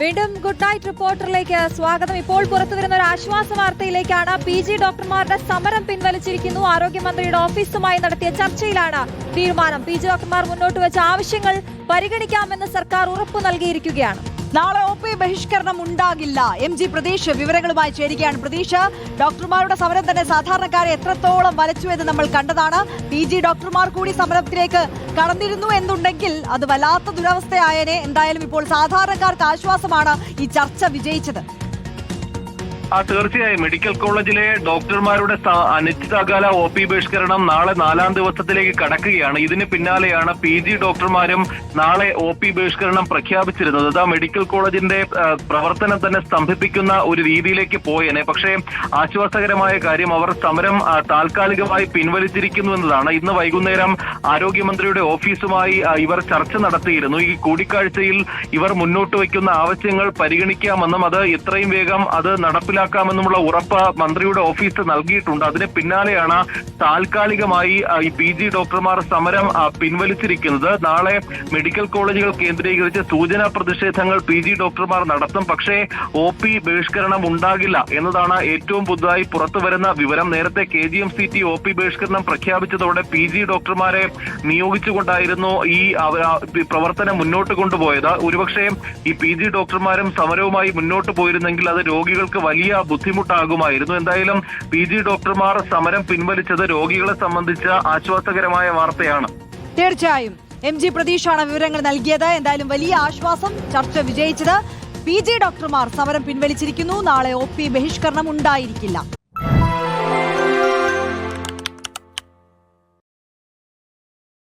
വീണ്ടും good night റിപ്പോർട്ടറിലേക്ക് സ്വാഗതം. ഇപ്പോൾ പുറത്തുവരുന്ന ഒരു ആശ്വാസ വാർത്തയിലേക്കാണ്. PG ഡോക്ടർമാരുടെ സമരം പിൻവലിച്ചിരിക്കുന്നു. ആരോഗ്യമന്ത്രിയുടെ ഓഫീസുമായി നടത്തിയ ചർച്ചയിലാണ് തീരുമാനം. PG ഡോക്ടർമാർ മുന്നോട്ട് വെച്ച ആവശ്യങ്ങൾ പരിഗണിക്കാമെന്ന് സർക്കാർ ഉറപ്പു നൽകിയിരിക്കുകയാണ്. നാളെ OP ബഹിഷ്കരണം ഉണ്ടാകില്ല. MG പ്രതീഷ് വിവരങ്ങളുമായി ചേരുകയാണ്. പ്രതീഷ്, ഡോക്ടർമാരുടെ സമരം തന്നെ സാധാരണക്കാരെ എത്രത്തോളം വലച്ചു എന്ന് നമ്മൾ കണ്ടതാണ്. PG ഡോക്ടർമാർ കൂടി സമരത്തിലേക്ക് കടന്നിരുന്നു എന്നുണ്ടെങ്കിൽ അത് വല്ലാത്ത ദുരവസ്ഥയായേനെ. എന്തായാലും ഇപ്പോൾ സാധാരണക്കാർക്ക് ആശ്വാസമാണ് ഈ ചർച്ച വിജയിച്ചത്. തീർച്ചയായും മെഡിക്കൽ കോളേജിലെ ഡോക്ടർമാരുടെ അനിശ്ചിതകാല OP ബഹിഷ്കരണം നാളെ 4ാം ദിവസത്തിലേക്ക് കടക്കുകയാണ്. ഇതിന് പിന്നാലെയാണ് PG ഡോക്ടർമാരും നാളെ OP ബഹിഷ്കരണം പ്രഖ്യാപിച്ചിരുന്നത്. മെഡിക്കൽ കോളേജിന്റെ പ്രവർത്തനം തന്നെ സ്തംഭിപ്പിക്കുന്ന ഒരു രീതിയിലേക്ക് പോയേനെ. പക്ഷേ ആശ്വാസകരമായ കാര്യം, അവർ സമരം താൽക്കാലികമായി പിൻവലിച്ചിരിക്കുന്നു എന്നതാണ്. ഇന്ന് വൈകുന്നേരം ആരോഗ്യമന്ത്രിയുടെ ഓഫീസുമായി ഇവർ ചർച്ച നടത്തിയിരുന്നു. ഈ കൂടിക്കാഴ്ചയിൽ ഇവർ മുന്നോട്ട് വയ്ക്കുന്ന ആവശ്യങ്ങൾ പരിഗണിക്കാമെന്നും അത് എത്രയും വേഗം അത് നടപ്പിലാക്കാമെന്നുമുള്ള ഉറപ്പ് മന്ത്രിയുടെ ഓഫീസ് നൽകിയിട്ടുണ്ട്. അതിന് പിന്നാലെയാണ് താൽക്കാലികമായി ഈ PG ഡോക്ടർമാർ സമരം പിൻവലിച്ചിരിക്കുന്നത്. നാളെ മെഡിക്കൽ കോളേജുകൾ കേന്ദ്രീകരിച്ച് സൂചനാ പ്രതിഷേധങ്ങൾ PG ഡോക്ടർമാർ നടത്തും. പക്ഷേ OP ബഹിഷ്കരണം ഉണ്ടാകില്ല എന്നതാണ് ഏറ്റവും പുതുതായി പുറത്തുവരുന്ന വിവരം. നേരത്തെ KGMCT OP ബഹിഷ്കരണം പ്രഖ്യാപിച്ചതോടെ PG ഡോക്ടർമാരെ നിയോഗിച്ചുകൊണ്ടായിരുന്നു ഈ പ്രവർത്തനം മുന്നോട്ട് കൊണ്ടുപോയത്. ഒരുപക്ഷെ ഈ PG ഡോക്ടർമാരും സമരവുമായി മുന്നോട്ട് പോയിരുന്നെങ്കിൽ അത് രോഗികൾക്ക് വലിയ ബുദ്ധിമുട്ടാകുമായിരുന്നു. എന്തായാലും PG ഡോക്ടർമാർ സമരം പിൻവലിച്ചത് രോഗികളെ സംബന്ധിച്ച ആശ്വാസകരമായ വാർത്തയാണ്. തീർച്ചയായും MG പ്രതീഷാണ് വിവരങ്ങൾ നൽകിയത്. എന്തായാലും വലിയ ആശ്വാസം, ചർച്ച വിജയിച്ചത്. PG ഡോക്ടർമാർ സമരം പിൻവലിച്ചിരിക്കുന്നു. നാളെ OP ബഹിഷ്കരണം ഉണ്ടായിരിക്കില്ല.